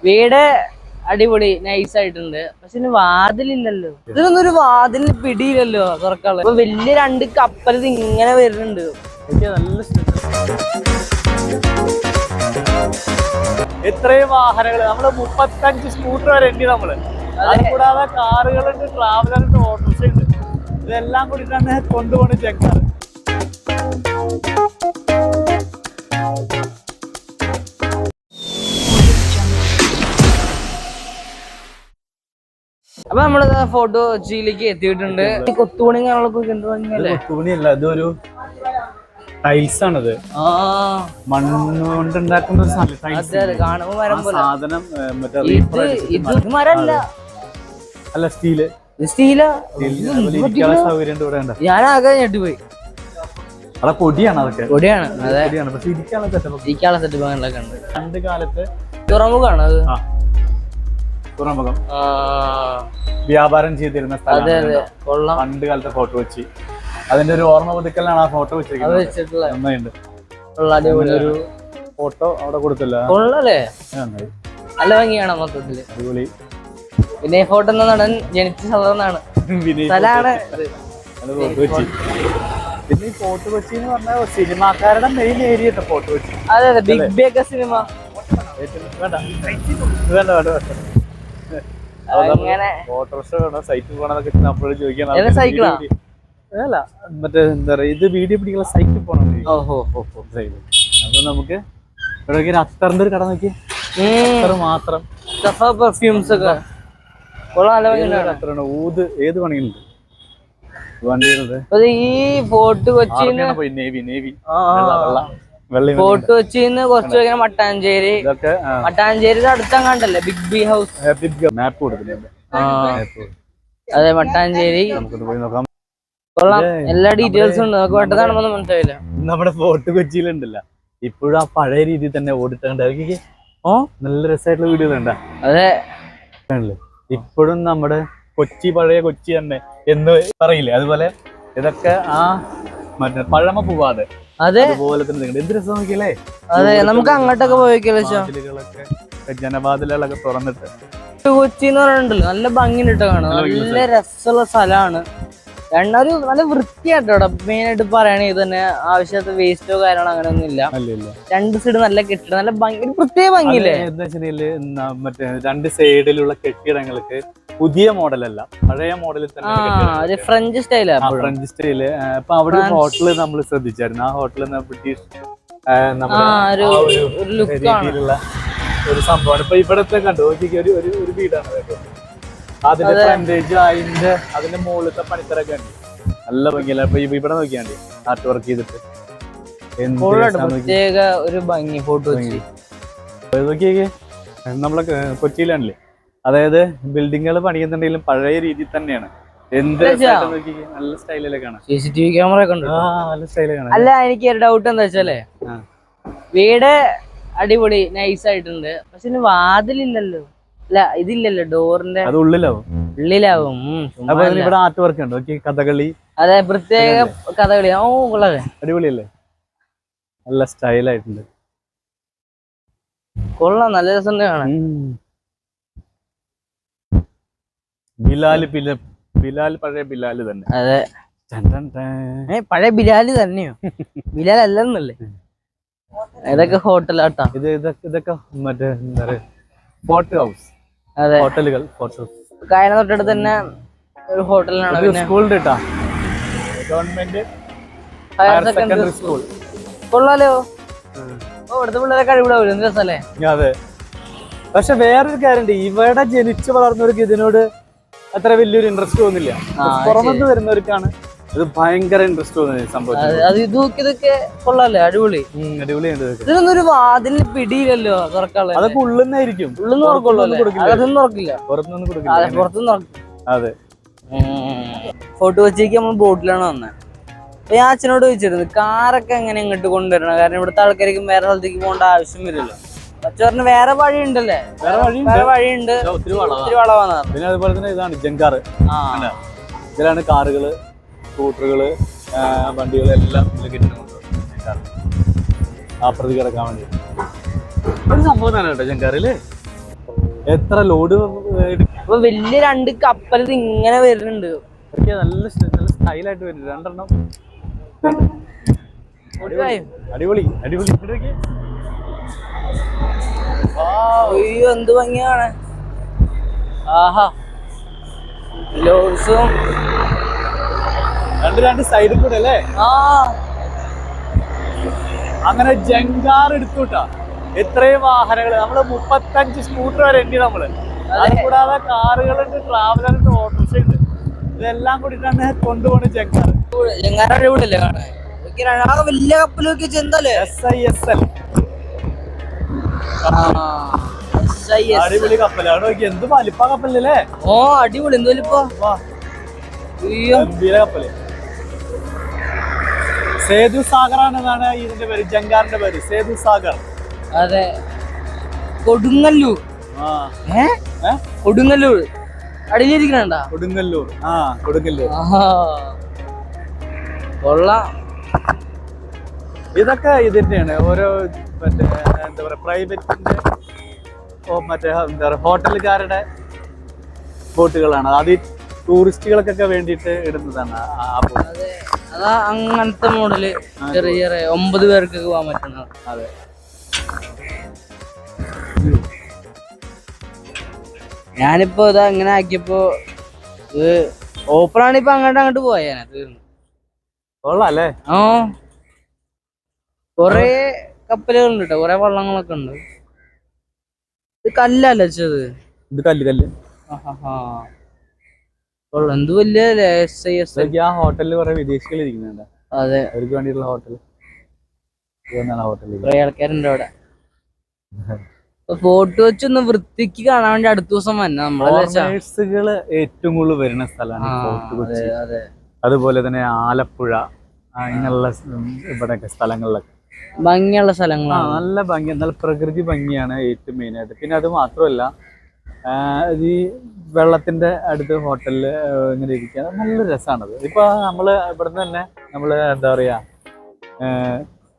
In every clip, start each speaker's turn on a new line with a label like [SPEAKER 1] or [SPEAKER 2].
[SPEAKER 1] വീട് അടിപൊളി നൈസ് ആയിട്ടുണ്ട്. പക്ഷെ ഇനി വാതിലില്ലല്ലോ. ഇതിനൊന്നും ഒരു വാതിലിന് പിടിയില്ലല്ലോ തുറക്കാള്. അപ്പൊ വലിയ 2 കപ്പൽ ഇങ്ങനെ വരുന്നുണ്ട്.
[SPEAKER 2] നല്ല എത്രയും വാഹനങ്ങൾ നമ്മള് 35 സ്കൂട്ടർ വരെ ഉണ്ട് നമ്മള്. അതുകൂടാതെ കാറുകളുണ്ട്, ട്രാവലറുണ്ട്, ഓട്ടോറിക്ഷ ഉണ്ട്. ഇതെല്ലാം കൂടി തന്നെ കൊണ്ടുപോണ ജങ്കാർ.
[SPEAKER 1] അപ്പൊ നമ്മള് ഫോട്ടോ കൊച്ചിയിലേക്ക് എത്തിയിട്ടുണ്ട്. കൊത്തുപണി
[SPEAKER 2] കൊത്തുപണിയല്ല, ഇതൊരു ടൈൽസ് ആണത്. മണ്ണുകൊണ്ട് ഉണ്ടാക്കുന്ന ഒരു സാധനം.
[SPEAKER 1] മരല്ല,
[SPEAKER 2] അല്ല സ്റ്റീല്.
[SPEAKER 1] ഞാനാകെ ഞെട്ടിപ്പോയി.
[SPEAKER 2] അതാ പൊടിയാണ്, അതൊക്കെ
[SPEAKER 1] പൊടിയാണ്.
[SPEAKER 2] പക്ഷെ ഇരിക്കാനുള്ള
[SPEAKER 1] സെറ്റപ്പ് അങ്ങനെയൊക്കെ ഉണ്ട്.
[SPEAKER 2] പണ്ട് കാലത്ത്
[SPEAKER 1] തുറമുഖമാണ് അത്.
[SPEAKER 2] തുറമുഖം വ്യാപാരം ചെയ്തിരുന്ന സ്ഥലം. പണ്ട് കാലത്തെ ഫോട്ടോ വെച്ച് അതിന്റെ ഒരു ഓർമ്മ പുതുക്കലാണ് ആ ഫോട്ടോ വെച്ചിരിക്കുന്നത്. ഒരു ഫോട്ടോ അവിടെ കൊടുത്തില്ല.
[SPEAKER 1] നല്ല ഭംഗിയാണ് മൊത്തത്തില്.
[SPEAKER 2] അടിപൊളി.
[SPEAKER 1] വിനയ് ഫോട്ടോ എന്ന നടൻ ജനിച്ച സ്ഥലമാണ്.
[SPEAKER 2] പിന്നെ ഈ ഫോട്ടോ കൊച്ചി എന്ന് പറഞ്ഞാൽ സിനിമാക്കാരുടെ മെയിൻ ഏരിയ ഫോട്ടോ കൊച്ചി.
[SPEAKER 1] അതെ അതെ, ബിഗ് ബി ഒക്കെ സിനിമ.
[SPEAKER 2] ഓട്ടോറിക്ഷ വേണം, സൈക്കിൾ വേണമെന്നൊക്കെ നമ്മളോട് ചോദിക്കാൻ.
[SPEAKER 1] സൈക്കിളാ?
[SPEAKER 2] അല്ല, മറ്റേ എന്താ പറയാ, ഇത് വീഡിയോ പിടിക്കുന്ന സൈക്കിൾ പോണം. അപ്പൊ നമുക്ക് ഇവിടെ അത്തറിന്റെ ഒരു കട നോക്കി, മാത്രം
[SPEAKER 1] പെർഫ്യൂംസ് ഒക്കെ
[SPEAKER 2] ഊത് ഏത് പണിയുണ്ട് വണ്ടിയുള്ളത്.
[SPEAKER 1] ഈ ഫോർട്ട് കൊച്ചിയിൽ ഫോർട്ട് കൊച്ചിന്ന് കുറച്ച് മട്ടാഞ്ചേരി, മട്ടാഞ്ചേരി അടുത്തങ്ങാണ്ടല്ലേ ബിഗ് ബി ഹൗസ്.
[SPEAKER 2] മാപ്പ് കൊടുക്കുന്നുണ്ട്.
[SPEAKER 1] അതെ, മട്ടാഞ്ചേരി. കൊള്ളാം, എല്ലാ ഡീറ്റെയിൽസും ഉണ്ട്. നമുക്ക് പെട്ടെന്ന് മനസ്സിലായില്ല.
[SPEAKER 2] നമ്മുടെ ഫോർട്ട് കൊച്ചിയിലുണ്ടല്ലോ ഇപ്പോഴും ആ പഴയ രീതിയിൽ തന്നെ ഓടിട്ടുണ്ട്. നല്ല രസമായിട്ടുള്ള വീഡിയോ കണ്ട.
[SPEAKER 1] അതെ,
[SPEAKER 2] ഇപ്പോഴും നമ്മുടെ കൊച്ചി പഴയ കൊച്ചി തന്നെ എന്ന് പറയില്ലേ, അതുപോലെ ഇതൊക്കെ ആ മറ്റേ പഴമ പോവാതെ അതുപോലെ തന്നെ എന്ത് രസം നോക്കിയല്ലേ.
[SPEAKER 1] അതെ, നമുക്ക് അങ്ങോട്ടൊക്കെ പോയിക്കല്ലോ.
[SPEAKER 2] ജനവാതിലുകളൊക്കെ തുറന്നിട്ട്
[SPEAKER 1] കൊച്ചി എന്ന് പറഞ്ഞിട്ടുണ്ടല്ലോ, നല്ല ഭംഗിയിട്ട് കാണും. നല്ല രസമുള്ള സ്ഥലമാണ്. ഒരു നല്ല വൃത്തിയായിട്ടോ. മെയിൻ ആയിട്ട് പറയുകയാണെങ്കിൽ ഇത് തന്നെ ആവശ്യത്തെ വേസ്റ്റോ കാര്യങ്ങളോ അങ്ങനെ ഒന്നും ഇല്ല. 2 സൈഡ് നല്ല കെട്ടിടം, നല്ല ഭംഗി, ഒരു പ്രത്യേക ഭംഗിയില്ലേ.
[SPEAKER 2] എന്താ വെച്ചാല് മറ്റേ 2 സൈഡിലുള്ള കെട്ടിടങ്ങൾക്ക് പുതിയ മോഡലല്ല, പഴയ മോഡലിൽ തന്നെ
[SPEAKER 1] ഫ്രഞ്ച് സ്റ്റൈലാണ്.
[SPEAKER 2] French style. അപ്പൊ അവിടെ ഹോട്ടല് നമ്മൾ ശ്രദ്ധിച്ചായിരുന്നു. ആ ഹോട്ടലിൽ ബ്രിട്ടീഷ് രീതിയിലുള്ള ഒരു സംഭവമാണ്. ഇപ്പൊ ഇവിടത്തെ കണ്ടു ഒരു വീടാണ്. അതിന്റെ ഫ്രണ്ടേജ് അതിന്റെ മുകളിലത്തെ പണിത്തരൊക്കെ ഉണ്ട്. നല്ല ഭംഗിയല്ല. അപ്പൊ ഇവിടെ നോക്കിയാണ്ട് ആർട്ട് വർക്ക് ചെയ്തിട്ട്
[SPEAKER 1] പ്രത്യേക ഒരു ഭംഗി. ഫോട്ടോ
[SPEAKER 2] നോക്കിയേ, നമ്മളെ കൊച്ചിയിലാണല്ലേ. അതായത് ബിൽഡിങ്ങുകൾ പണിയുന്നുണ്ടെങ്കിലും പഴയ രീതിയിൽ തന്നെയാണ്. എന്ത് നല്ല സ്റ്റൈലിലൊക്കെയാണ്.
[SPEAKER 1] CCTV ക്യാമറ ഒക്കെ ഉണ്ട്.
[SPEAKER 2] നല്ല സ്റ്റൈലാണ്.
[SPEAKER 1] അല്ല, എനിക്ക് ഒരു ഡൗട്ട് എന്താ വെച്ചാലേ, വീട് അടിപൊളി നൈസ് ആയിട്ടുണ്ട്. പക്ഷെ ഇനി വാതിലില്ലല്ലോ. അല്ല, ഇതില്ലല്ലോ, ഡോറിന്റെ
[SPEAKER 2] അത് ഉള്ളിലാവും.
[SPEAKER 1] ഇവിടെ
[SPEAKER 2] ആർട്ട് വർക്ക് ഉണ്ട്. കഥകളി.
[SPEAKER 1] അതെ, പ്രത്യേക കഥകളി. കൊള്ളാതെ,
[SPEAKER 2] അടിപൊളിയല്ലേ. നല്ല സ്റ്റൈലായിട്ടുണ്ട്.
[SPEAKER 1] കൊള്ളാം, നല്ല രസം കാണാൻ.
[SPEAKER 2] ബിലാൽ പഴയ ബിലാല് തന്നെ.
[SPEAKER 1] അതെ, പഴയ ബിലാല് തന്നെയോ? ബിലാൽ അല്ലെന്നല്ലേ. ഇതൊക്കെ ഹോട്ടലാട്ടാ.
[SPEAKER 2] ഇതൊക്കെ മറ്റേ എന്താ പറയാ, ഫോർട്ട് ഹൗസ്.
[SPEAKER 1] അതെ,
[SPEAKER 2] ഹോട്ടലുകൾ.
[SPEAKER 1] കായന തൊട്ടടുത്ത് തന്നെ ഒരു ഹോട്ടലിനാണ്.
[SPEAKER 2] സ്കൂളുണ്ട് കേട്ടാ, ഗവൺമെന്റ് ഹയർ സെക്കൻഡറി സ്കൂൾ.
[SPEAKER 1] കൊള്ളാലോ. ഇവിടുത്തെ പിള്ളേരെ കഴിവിടാവൂല്ലോ, എന്ത് രസല്ലേ.
[SPEAKER 2] അതെ, പക്ഷെ വേറൊരു കാര്യമുണ്ട്, ഇവിടെ ജനിച്ചു വളർന്നവർക്ക് ഇതിനോട് അത്ര വലിയൊരു ഇൻട്രസ്റ്റ് തോന്നില്ല. പുറമെന്ന് വരുന്നവർക്കാണ് ഇത് ഭയങ്കര ഇൻട്രസ്റ്റ് തോന്നുന്നത് സംഭവം.
[SPEAKER 1] ഇതൊക്കെ കൊള്ളാല്ലേ, അടിപൊളി.
[SPEAKER 2] അടിപൊളിയുണ്ട്.
[SPEAKER 1] ഇതിനൊന്നും ഒരു വാതിലിന് പിടിയില്ലല്ലോ തുറക്കാളെ.
[SPEAKER 2] അതൊക്കെ ഉള്ളിന്നായിരിക്കും.
[SPEAKER 1] ഉള്ളിന്ന് തുറക്കില്ല,
[SPEAKER 2] പുറത്തൊന്നും കൊടുക്കില്ല. അതെ,
[SPEAKER 1] ഫോർട്ട് കൊച്ചിക്ക് നമ്മൾ ബോട്ടിലാണ് വന്നത്. ഞാൻ അച്ഛനോട് ചോദിച്ചിരുന്നു, കാറൊക്കെ എങ്ങനെ ഇങ്ങോട്ട് കൊണ്ടുവരണം, കാരണം ഇവിടുത്തെ ആൾക്കാർക്ക് വേറെ സ്ഥലത്തേക്ക് പോകേണ്ട ആവശ്യം വരില്ലല്ലോ. അച്ഛൻ വേറെ വഴി ഉണ്ടല്ലേ? വേറെ വഴിയുണ്ട്, ഒത്തിരി വളവാണ്.
[SPEAKER 2] പിന്നെ അതുപോലെ തന്നെ ഇതാണ് ജങ്കാർ. ഇതിലാണ് കാറുകള്, സ്കൂട്ടറുകള്, വണ്ടികളെല്ലാം അപ്പുറത്ത് കിടക്കാൻ വേണ്ടി ഒരു സംഭവം തന്നെ കേട്ടോ ജങ്കാറില്. എത്ര ലോഡ്
[SPEAKER 1] അപ്പൊ വലിയ 2 കപ്പൽ ഇങ്ങനെ വരുന്നുണ്ട്.
[SPEAKER 2] നല്ല സ്റ്റൈലായിട്ട് വരുന്നുണ്ട്. 2 എണ്ണം. അടിപൊളി അടിപൊളി.
[SPEAKER 1] അയ്യോ എന്ത് ഭംഗിയാണ്. ആഹാ ലോഡ്സും
[SPEAKER 2] 2 സൈഡിൽ കൂടെ അല്ലേ. അങ്ങനെ ജങ്കാർ എടുത്തുട്ടാ. എത്രയും വാഹനങ്ങൾ, നമ്മള് 35 സ്കൂട്ടർ വരെ ഉണ്ട് നമ്മള്. അത് കൂടാതെ കാറുകളുണ്ട്, ട്രാവലറുണ്ട്, ഓട്ടോറിക്ഷ ഉണ്ട്. ഇതെല്ലാം കൂടിയിട്ടാണ് കൊണ്ടുപോണ ജങ്കാർ.
[SPEAKER 1] അടിപൊളിയല്ലേ കാണാൻ. വലിയ കപ്പലൊക്കെ ചെന്തല്ലേ.
[SPEAKER 2] SISL അടിപൊളി കപ്പലാണ്. എന്ത് വലിപ്പ കപ്പലല്ലേ.
[SPEAKER 1] ഓ അടിപൊളി. എന്ത് വലിപ്പ
[SPEAKER 2] ഗംഭീര കപ്പല്. സേതു സാഗർ ആണെന്നാണ് ഇതിന്റെ പേര്, ജങ്കാറിന്റെ പേര് സേതു സാഗർ.
[SPEAKER 1] അതെ. കൊടുങ്ങല്ലൂർ. കൊടുങ്ങല്ലൂർ അടിയിലിരിക്കണ.
[SPEAKER 2] കൊടുങ്ങല്ലൂർ. കൊടുങ്ങല്ലൂർ.
[SPEAKER 1] കൊള്ളാം.
[SPEAKER 2] ഇതൊക്കെ ഇതിന്റെയാണ് ഓരോ മറ്റേ എന്താ പറയാ പ്രൈവറ്റിന്റെ മറ്റേ എന്താ പറയാ ഹോട്ടലുകാരുടെ ബോട്ടുകളാണ്. അത് ടൂറിസ്റ്റുകൾക്കൊക്കെ വേണ്ടിയിട്ട് ഇടുന്നതാണ് ആ ബോട്ട്.
[SPEAKER 1] അതാ അങ്ങനത്തെ മോഡല് ചെറിയ ചെറിയ 9 പേർക്ക് പോകാൻ പറ്റുന്നത്.
[SPEAKER 2] അതെ.
[SPEAKER 1] ഞാനിപ്പോ ഇതാ ഇങ്ങനെ ആക്കിയപ്പോ ഇത് ഓപ്പൺ ആണ്. ഇപ്പൊ അങ്ങോട്ട് പോയാ തീർന്നു.
[SPEAKER 2] കൊള്ളാല്ലേ.
[SPEAKER 1] കൊറേ കപ്പലുകളുണ്ട് കേട്ടോ, കൊറേ വള്ളങ്ങളൊക്കെ ഉണ്ട്. ഇത് കല്ലല്ലേ വെച്ചത്.
[SPEAKER 2] ഇത് കല്ല്.
[SPEAKER 1] എന്ത് വലിയ
[SPEAKER 2] ആ ഹോട്ടലിൽ കുറെ വിദേശികൾ ഇരിക്കുന്നുണ്ട്.
[SPEAKER 1] അതെ,
[SPEAKER 2] അവർക്ക് വേണ്ടിയിട്ടുള്ള ഹോട്ടൽ.
[SPEAKER 1] കുറെ ആൾക്കാരുണ്ട് അവിടെ. ഫോട്ടോ വെച്ചൊന്ന് വൃത്തിക്ക് കാണാൻ വേണ്ടി അടുത്ത ദിവസം വന്നെ
[SPEAKER 2] നമ്മള്. ഏറ്റവും കൂടുതൽ വരുന്ന സ്ഥലമാണ് ഫോർട്ട് കൊച്ചി. അതുപോലെ തന്നെ ആലപ്പുഴ അങ്ങനെയുള്ള ഇവിടെയൊക്കെ സ്ഥലങ്ങളിലൊക്കെ
[SPEAKER 1] ഭംഗിയുള്ള സ്ഥലങ്ങളാണ്.
[SPEAKER 2] നല്ല ഭംഗി, നല്ല പ്രകൃതി ഭംഗിയാണ് ഏറ്റവും മെയിനായിട്ട്. പിന്നെ അത് മാത്രമല്ല ഈ വെള്ളത്തിന്റെ അടുത്ത് ഹോട്ടലില് ഇങ്ങനെ ഇരിക്കാൻ നല്ല രസമാണത്. ഇപ്പൊ നമ്മള് ഇവിടുന്ന് തന്നെ നമ്മള് എന്താ പറയാ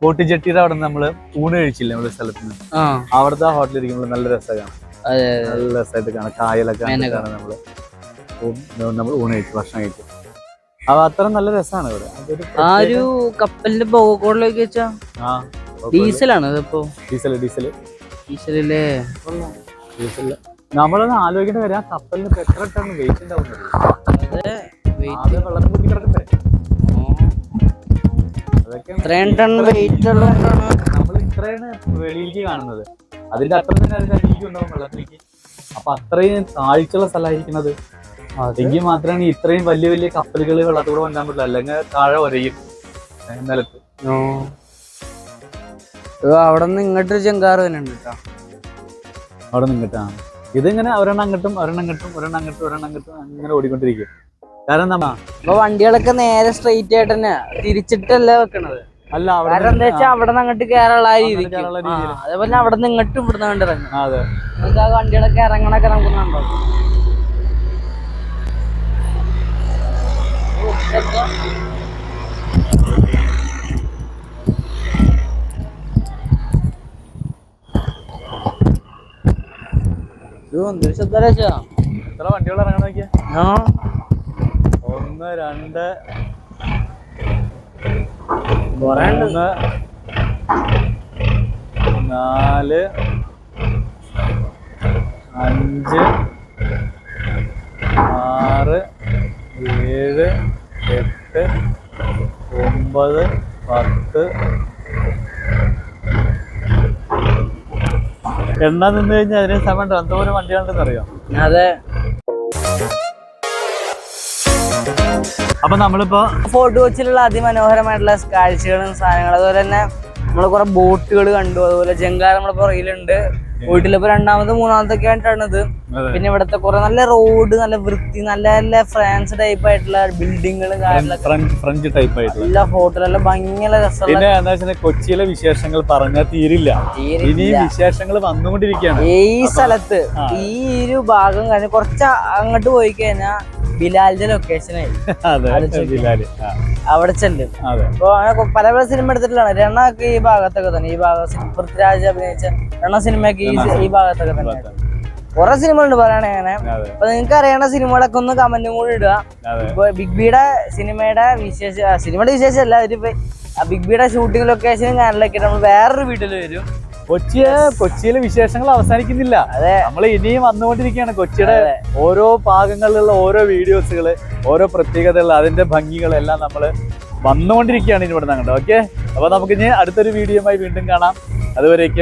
[SPEAKER 2] കോട്ടിച്ചട്ടിയുടെ അവിടെ നിന്ന് നമ്മള് ഊണ് കഴിച്ചില്ലേ നമ്മള് സ്ഥലത്ത് നിന്ന്, അവിടുത്തെ ഹോട്ടലിൽ ഇരിക്കുമ്പോൾ നല്ല രസമാണ്. നല്ല രസമായിട്ട് കാണാം. കായലൊക്കെ നമ്മള് ഊണ് കഴിച്ചു, ഭക്ഷണം കഴിച്ചു. അപ്പൊ അത്ര നല്ല രസമാണ് ഇവിടെ.
[SPEAKER 1] ആ ഒരു കപ്പലിന്റെ ബോഗോളിലേക്ക് വെച്ചാ ഡീസലാണ് ഇതിപ്പോ. ഡീസലല്ലേ.
[SPEAKER 2] നമ്മളൊന്ന് ആലോചിക്കേണ്ട കാര്യം, ആ കപ്പലിന് എത്ര ടൺ വെയിറ്റ് ഉണ്ടാവുന്നത്. വെള്ളത്തിൽ കുത്തി കിടക്കട്ടെ. നമ്മൾ ഇത്രയാണ് വെളിയിലേക്ക് കാണുന്നത്. അതിന്റെ അത്ര തന്നെ അതിന്റെ അടിയിലേക്ക് ഉണ്ടാവും വെള്ളത്തിലേക്ക്. അപ്പൊ അത്രയും താഴ്ചയുള്ള സ്ഥലമായിരിക്കുന്നത്. എങ്കിൽ മാത്രമാണ് ഇത്രയും വലിയ വലിയ കപ്പലുകൾ വെള്ളത്തൂടെ കൊണ്ടാൻ പറ്റില്ല. അല്ലെങ്കിൽ താഴെ ഒരയും നിലത്ത്.
[SPEAKER 1] അവിടെ നിന്ന് ഇങ്ങോട്ടൊരു ജങ്കാറ് തന്നെ ഉണ്ട് കേട്ടോ.
[SPEAKER 2] അവിടെ നിന്ന് ഇങ്ങോട്ടാണ് ഇതിങ്ങനെ ഒരെണ്ണം അങ്ങോട്ടും അങ്ങനെ ഓടിക്കൊണ്ടിരിക്കും. കാരണം
[SPEAKER 1] അപ്പൊ വണ്ടികളൊക്കെ നേരെ സ്ട്രെയിറ്റ് ആയിട്ട് തന്നെ തിരിച്ചിട്ടല്ല വെക്കണത്.
[SPEAKER 2] അല്ല,
[SPEAKER 1] കാരണം എന്താ വെച്ചാൽ അവിടെ നിന്ന് അങ്ങോട്ട് കയറാനുള്ള രീതി. അതേപോലെ അവിടെ നിന്ന് ഇങ്ങോട്ടും ഇവിടുന്ന് കണ്ട് ഇറങ്ങും. നമുക്ക് ആ വണ്ടികളൊക്കെ ഇറങ്ങണൊക്കെ നമുക്ക് ഉണ്ടാവും.
[SPEAKER 2] എത്ര വണ്ടികൾ ഇറങ്ങാൻ നോക്കിയാ? 1 2 3 4 5 6 7 8 9 10 എണ്ണ നിന്ന് കഴിഞ്ഞാൽ അതിന് സമയം എന്തോരം വണ്ടികളുണ്ടെന്ന് അറിയാം.
[SPEAKER 1] അതെ.
[SPEAKER 2] അപ്പൊ നമ്മളിപ്പോ
[SPEAKER 1] ഫോർട്ട് കൊച്ചിയിലുള്ള അതിമനോഹരമായിട്ടുള്ള കാഴ്ചകളും സാധനങ്ങളും, അതുപോലെ തന്നെ നമ്മള് കുറെ ബോട്ടുകൾ കണ്ടു. അതുപോലെ ജങ്കാർ നമ്മളെ പുറകിലുണ്ട്. വീട്ടിലിപ്പോ 2ാമത് 3ാമതൊക്കെ ആയിട്ടാണിത്. പിന്നെ ഇവിടുത്തെ കുറെ നല്ല റോഡ്, നല്ല വൃത്തി, നല്ല നല്ല ഫ്രാൻസ് ടൈപ്പ് ആയിട്ടുള്ള ബിൽഡിങ്ങുകളും
[SPEAKER 2] ഫ്രഞ്ച് ടൈപ്പ് ആയിട്ടുള്ള
[SPEAKER 1] എല്ലാ ഹോട്ടലെല്ലാം ഭംഗിയുള്ള രസമുള്ള.
[SPEAKER 2] പിന്നെ എന്താ വെച്ചാൽ കൊച്ചിയിലെ വിശേഷങ്ങൾ പറഞ്ഞാൽ തീരില്ല. ഇനി വിശേഷങ്ങൾ വന്നുകൊണ്ടിരിക്കുകയാണ്
[SPEAKER 1] ഈ സ്ഥലത്ത്. ഈ ഒരു ഭാഗം കഴിഞ്ഞ് കുറച്ച് അങ്ങോട്ട് പോയി കഴിഞ്ഞാൽ ബിലാലിന്റെ ലൊക്കേഷനായി അവിടെ ചെല്ലും. അപ്പൊ അങ്ങനെ പല പല സിനിമ എടുത്തിട്ടുള്ളതാണ്. രണൊക്കെ ഈ ഭാഗത്തൊക്കെ തന്നെ. ഈ ഭാഗം പൃഥ്വിരാജ് അഭിനയിച്ച രണ സിനിമയൊക്കെ ഈ ഭാഗത്തൊക്കെ തന്നെ. കുറെ സിനിമ ഉണ്ട് പറയണേ അങ്ങനെ.
[SPEAKER 2] അതെ
[SPEAKER 1] അപ്പൊ നിങ്ങൾക്ക് അറിയണ സിനിമകളൊക്കെ ഒന്ന് കമന്റും കൂടി ഇടുക.
[SPEAKER 2] അതെ
[SPEAKER 1] ഇപ്പൊ ബിഗ് ബിയുടെ സിനിമയുടെ വിശേഷമല്ല, അതിലിപ്പോ ബിഗ് ബിയുടെ ഷൂട്ടിംഗ് ലൊക്കേഷനും കാര്യങ്ങളൊക്കെ നമ്മൾ വേറൊരു വീട്ടിൽ വരും.
[SPEAKER 2] കൊച്ചിയിലെ വിശേഷങ്ങൾ അവസാനിക്കുന്നില്ല.
[SPEAKER 1] അതെ,
[SPEAKER 2] നമ്മൾ ഇനിയും വന്നുകൊണ്ടിരിക്കുകയാണ്. കൊച്ചിയുടെ ഓരോ ഭാഗങ്ങളിലുള്ള ഓരോ വീഡിയോസുകള്, ഓരോ പ്രത്യേകതകൾ, അതിന്റെ ഭംഗികളെല്ലാം നമ്മൾ വന്നുകൊണ്ടിരിക്കുകയാണ് ഇനി ഇവിടെ നിന്ന്. ഓക്കെ, അപ്പൊ നമുക്ക് ഇനി അടുത്തൊരു വീഡിയോയുമായി വീണ്ടും കാണാം. അതുവരേക്കും